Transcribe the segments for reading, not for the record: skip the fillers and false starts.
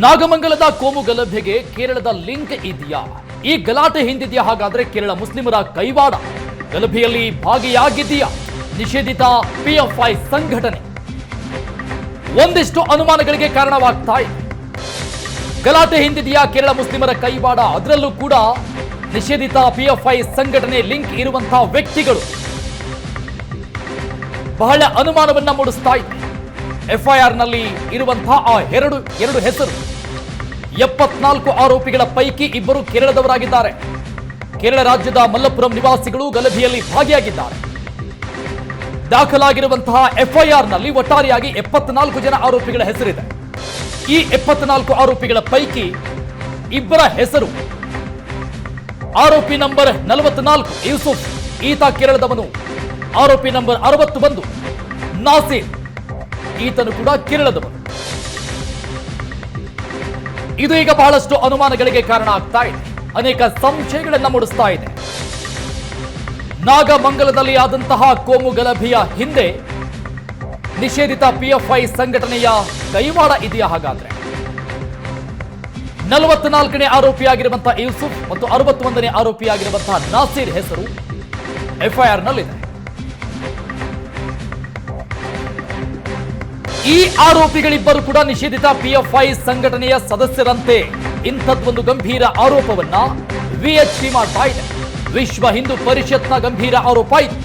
ನಾಗಮಂಗಲದ ಕೋಮು ಗಲಭೆಗೆ ಕೇರಳದ ಲಿಂಕ್ ಇದೆಯಾ? ಈ ಗಲಾಟೆ ಹಿಂದಿದೆಯಾ? ಹಾಗಾದ್ರೆ ಕೇರಳ ಮುಸ್ಲಿಮರ ಕೈವಾಡ ಗಲಭೆಯಲ್ಲಿ ಭಾಗಿಯಾಗಿದೆಯಾ? ನಿಷೇಧಿತ ಪಿಎಫ್ಐ ಸಂಘಟನೆ ಒಂದಿಷ್ಟು ಅನುಮಾನಗಳಿಗೆ ಕಾರಣವಾಗ್ತಾ ಇದೆ. ಗಲಾಟೆ ಹಿಂದಿದೆಯಾ ಕೇರಳ ಮುಸ್ಲಿಮರ ಕೈವಾಡ? ಅದರಲ್ಲೂ ಕೂಡ ನಿಷೇಧಿತ ಪಿಎಫ್ಐ ಸಂಘಟನೆ ಲಿಂಕ್ ಇರುವಂತಹ ವ್ಯಕ್ತಿಗಳು ಬಹಳ ಅನುಮಾನವನ್ನ ಮೂಡಿಸ್ತಾ ಇದೆ. ಎಫ್ಐಆರ್ ನಲ್ಲಿ ಇರುವಂತಹ ಆ ಎರಡು ಹೆಸರು 74 ಆರೋಪಿಗಳ ಪೈಕಿ ಇಬ್ಬರು ಕೇರಳದವರಾಗಿದ್ದಾರೆ. ಕೇರಳ ರಾಜ್ಯದ ಮಲ್ಲಪುರಂ ನಿವಾಸಿಗಳು ಗಲಭೆಯಲ್ಲಿ ಭಾಗಿಯಾಗಿದ್ದಾರೆ. ದಾಖಲಾಗಿರುವಂತಹ ಎಫ್ಐಆರ್ ನಲ್ಲಿ ಒಟ್ಟಾರೆಯಾಗಿ 74 ಜನ ಆರೋಪಿಗಳ ಹೆಸರಿದೆ. ಈ 74 ಆರೋಪಿಗಳ ಪೈಕಿ ಇಬ್ಬರ ಹೆಸರು ಆರೋಪಿ ನಂಬರ್ 44 ಯೂಸುಫ್, ಈತ ಕೇರಳದವನು. ಆರೋಪಿ ನಂಬರ್ 61 ನಾಸಿರ್, ಈತನು ಕೂಡ ಕೇರಳದವನು. ಇದು ಈಗ ಬಹಳಷ್ಟು ಅನುಮಾನಗಳಿಗೆ ಕಾರಣ ಆಗ್ತಾ ಇದೆ, ಅನೇಕ ಸಂಶಯಗಳನ್ನ ಮೂಡಿಸ್ತಾ ಇದೆ. ನಾಗಮಂಗಲದಲ್ಲಿ ಆದಂತಹ ಕೋಮು ಗಲಭೆಯ ಹಿಂದೆ ನಿಷೇಧಿತ ಪಿಎಫ್ಐ ಸಂಘಟನೆಯ ಕೈವಾಡ ಇದೆಯಾ? ಹಾಗಾದ್ರೆ 44ನೇ ಆರೋಪಿಯಾಗಿರುವಂತಹ ಯೂಸುಫ್ ಮತ್ತು 61ನೇ ಆರೋಪಿಯಾಗಿರುವಂತಹ ನಾಸೀರ್ ಹೆಸರು ಎಫ್ಐಆರ್ ನಲ್ಲಿದೆ. ಈ ಆರೋಪಿಗಳಿಬ್ಬರು ಕೂಡ ನಿಷೇಧಿತ ಪಿಎಫ್ಐ ಸಂಘಟನೆಯ ಸದಸ್ಯರಂತೆ. ಇಂಥದ್ದೊಂದು ಗಂಭೀರ ಆರೋಪವನ್ನ ವಿಎಚ್ಪಿ ಮಾಡ್ತಾ ಇದೆ. ವಿಶ್ವ ಹಿಂದೂ ಪರಿಷತ್ನ ಗಂಭೀರ ಆರೋಪ ಇದೆ.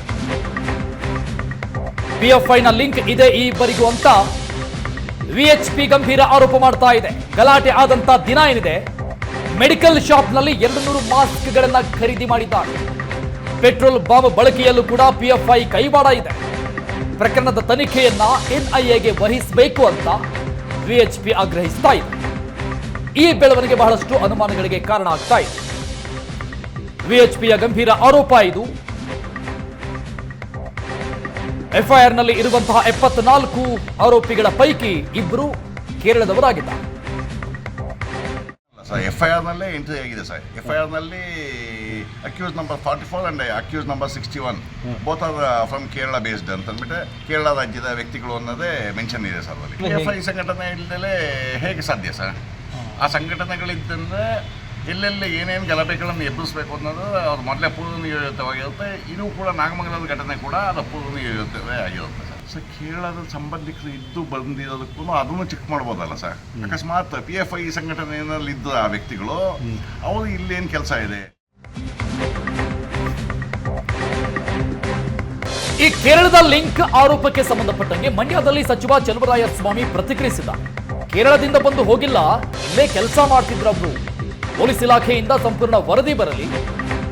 ಪಿಎಫ್ಐನ ಲಿಂಕ್ ಇದೆ ಈ ಇಬ್ಬರಿಗೂ ಅಂತ ವಿಎಚ್ಪಿ ಗಂಭೀರ ಆರೋಪ ಮಾಡ್ತಾ ಇದೆ. ಗಲಾಟೆ ಆದಂತ ದಿನ ಏನಿದೆ, ಮೆಡಿಕಲ್ ಶಾಪ್ ನಲ್ಲಿ 200 ಮಾಸ್ಕ್ ಗಳನ್ನ ಖರೀದಿ ಮಾಡಿದ್ದಾರೆ. ಪೆಟ್ರೋಲ್ ಬಾಂಬ್ ಬಳಕೆಯಲ್ಲೂ ಕೂಡ ಪಿಎಫ್ಐ ಕೈವಾಡ ಇದೆ. ಪ್ರಕರಣದ ತನಿಖೆಯನ್ನ ಎನ್ಐಎಗೆ ವಹಿಸಬೇಕು ಅಂತ ವಿಎಚ್ಪಿ ಆಗ್ರಹಿಸ್ತಾ ಇದೆ. ಈ ಬೆಳವಣಿಗೆ ಬಹಳಷ್ಟು ಅನುಮಾನಗಳಿಗೆ ಕಾರಣ ಆಗ್ತಾ ಇದೆ. ವಿಎಚ್ಪಿಯ ಗಂಭೀರ ಆರೋಪ ಇದು. ಎಫ್ಐಆರ್ ನಲ್ಲಿ ಇರುವಂತಹ 74 ಆರೋಪಿಗಳ ಪೈಕಿ ಇಬ್ಬರು ಕೇರಳದವರಾಗಿದ್ದಾರೆ. ಎಫ್ಐಆರ್ ನಲ್ಲೇ ಎಂಟ್ರಿ ಆಗಿದೆ ಸರ್. ಎಫ್ಐಆರ್ ನಲ್ಲಿ accused number 44 and accused number 61 both are from Kerala based ಅಂತ ಅಂದ್ಬಿಟ್ಟು ಕೇರಳ ರಾಜ್ಯದ ವ್ಯಕ್ತಿಗಳು ಅನ್ನೋದೇ ಮೆನ್ಷನ್ ಇದೆ ಸರ್. ಅಲ್ಲಿ ಪಿಎಫ್ಐ ಸಂಘಟನೆ ಇಲ್ಲದೆ ಹೇಗೆ ಸಾಧ್ಯ ಸರ್? ಆ ಸಂಘಟನೆಗಳಿದ್ದಂದ್ರೆ ಎಲ್ಲೆಲ್ಲಿ ಏನೇನು ಗಲಭೆಗಳನ್ನು ಎಬ್ಬಿಸಬೇಕು ಅನ್ನೋದು ಅವ್ರು ಮೊದಲೇ ಪೂರ್ವ ನಿಯೋಜಿತವಾಗಿರುತ್ತೆ. ಇದು ಕೂಡ ನಾಗಮಂಗಲದ ಘಟನೆ ಕೂಡ ಅದು ಪೂರ್ವ ನಿಯೋಜಿತವೇ ಆಗಿರುತ್ತೆ ಸರ್. ಸೊ ಕೇರಳದ ಸಂಬಂಧಿಕರು ಇದ್ದು ಬಂದಿರೋದಕ್ಕೂ ಅದನ್ನು ಚೆಕ್ ಮಾಡ್ಬೋದಲ್ಲ ಸರ್. ಅಕಸ್ಮಾತ್ ಪಿಎಫ್ಐ ಸಂಘಟನೆಯಲ್ಲಿದ್ದ ಆ ವ್ಯಕ್ತಿಗಳು ಅವರು ಇಲ್ಲೇನು ಕೆಲಸ ಇದೆ? ಈ ಕೇರಳದ ಲಿಂಕ್ ಆರೋಪಕ್ಕೆ ಸಂಬಂಧಪಟ್ಟಂಗೆ ಮಂಡ್ಯದಲ್ಲಿ ಸಚಿವ ಚಲುವರಾಯಸ್ವಾಮಿ ಪ್ರತಿಕ್ರಿಯಿಸಿದ್ದಾರೆ. ಕೇರಳದಿಂದ ಬಂದು ಹೋಗಿಲ್ಲ, ಇಲ್ಲೇ ಕೆಲಸ ಮಾಡ್ತಿದ್ರವರು. ಪೊಲೀಸ್ ಇಲಾಖೆಯಿಂದ ಸಂಪೂರ್ಣ ವರದಿ ಬರಲಿ,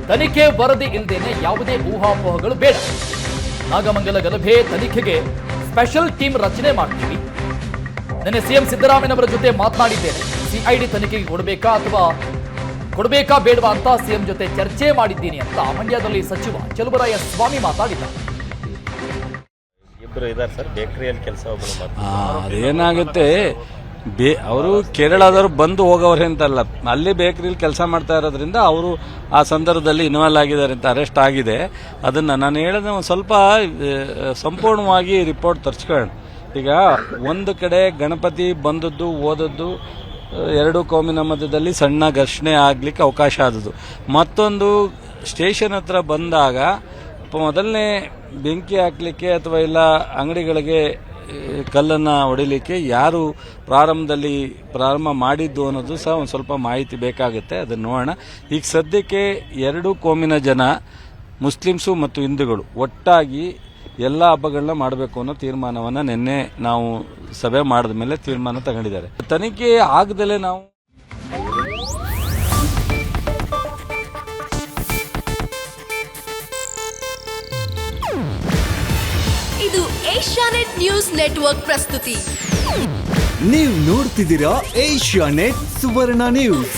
ತನಿಖೆ ವರದಿ ಇಲ್ಲದೇನೆ ಯಾವುದೇ ಊಹಾಪೋಹಗಳು ಬೇಡ. ನಾಗಮಂಗಲ ಗಲಭೆ ತನಿಖೆಗೆ ಸ್ಪೆಷಲ್ ಟೀಮ್ ರಚನೆ ಮಾಡ್ತೀವಿ. ನಿನ್ನೆ ಸಿಎಂ ಸಿದ್ದರಾಮಯ್ಯನವರ ಜೊತೆ ಮಾತನಾಡಿದ್ದೇನೆ. ಸಿಐಡಿ ತನಿಖೆಗೆ ಕೊಡಬೇಕಾ ಬೇಡವಾ ಅಂತ ಸಿಎಂ ಜೊತೆ ಚರ್ಚೆ ಮಾಡಿದ್ದೀನಿ ಅಂತ ಮಂಡ್ಯದಲ್ಲಿ ಸಚಿವ ಚಲುವರಾಯಸ್ವಾಮಿ ಮಾತಾಡಿದ್ದಾರೆ. ಇಬ್ಬರು ಇದ್ದಾರೆ ಸರ್, ಬೇಕರಿಯಲ್ಲಿ ಕೆಲಸ ಅದೇನಾಗುತ್ತೆ, ಅವರು ಕೇರಳದವರು ಬಂದು ಹೋಗೋರು ಅಂತಲ್ಲ, ಅಲ್ಲಿ ಬೇಕರಿಲಿ ಕೆಲಸ ಮಾಡ್ತಾ ಇರೋದ್ರಿಂದ ಅವರು ಆ ಸಂದರ್ಭದಲ್ಲಿ ಇನ್ವಾಲ್ವ್ ಆಗಿದ್ದಾರೆ ಅಂತ ಅರೆಸ್ಟ್ ಆಗಿದೆ. ಅದನ್ನು ನಾನು ಹೇಳಿದ್ರೆ ಒಂದು ಸ್ವಲ್ಪ ಸಂಪೂರ್ಣವಾಗಿ ರಿಪೋರ್ಟ್ ತರಿಸ್ಕೊಳ್ಳೋಣ. ಈಗ ಒಂದು ಕಡೆ ಗಣಪತಿ ಬಂದದ್ದು ಓದದ್ದು, ಎರಡು ಕೋಮಿನ ಮಧ್ಯದಲ್ಲಿ ಸಣ್ಣ ಘರ್ಷಣೆ ಆಗಲಿಕ್ಕೆ ಅವಕಾಶ ಆದದ್ದು. ಮತ್ತೊಂದು ಸ್ಟೇಷನ್ ಹತ್ರ ಬಂದಾಗ ಮೊದಲನೇ ಬೆಂಕಿ ಹಾಕಲಿಕ್ಕೆ ಅಥವಾ ಇಲ್ಲ ಅಂಗಡಿಗಳಿಗೆ ಕಲ್ಲನ್ನು ಹೊಡಿಲಿಕ್ಕೆ ಯಾರು ಪ್ರಾರಂಭ ಮಾಡಿದ್ದು ಅನ್ನೋದು ಸಹ ಒಂದು ಸ್ವಲ್ಪ ಮಾಹಿತಿ ಬೇಕಾಗುತ್ತೆ. ಅದನ್ನು ನೋಡೋಣ. ಈಗ ಸದ್ಯಕ್ಕೆ ಎರಡು ಕೋಮಿನ ಜನ, ಮುಸ್ಲಿಮ್ಸು ಮತ್ತು ಹಿಂದೂಗಳು ಒಟ್ಟಾಗಿ ಎಲ್ಲ ಹಬ್ಬಗಳನ್ನ ಮಾಡಬೇಕು ಅನ್ನೋ ತೀರ್ಮಾನವನ್ನು ನಿನ್ನೆ ನಾವು ಸಭೆ ಮಾಡಿದ ಮೇಲೆ ತೀರ್ಮಾನ ತಗೊಂಡಿದ್ದಾರೆ. ತನಿಖೆ ಆಗದಲ್ಲೇ ನಾವು ಇದು ಏಷ್ಯಾನೆಟ್ ನ್ಯೂಸ್ ನೆಟ್ವರ್ಕ್ ಪ್ರಸ್ತುತಿ. ನೀವು ನೋಡ್ತಿದ್ದೀರಾ ಏಷ್ಯಾನೆಟ್ ಸುವರ್ಣ ನ್ಯೂಸ್.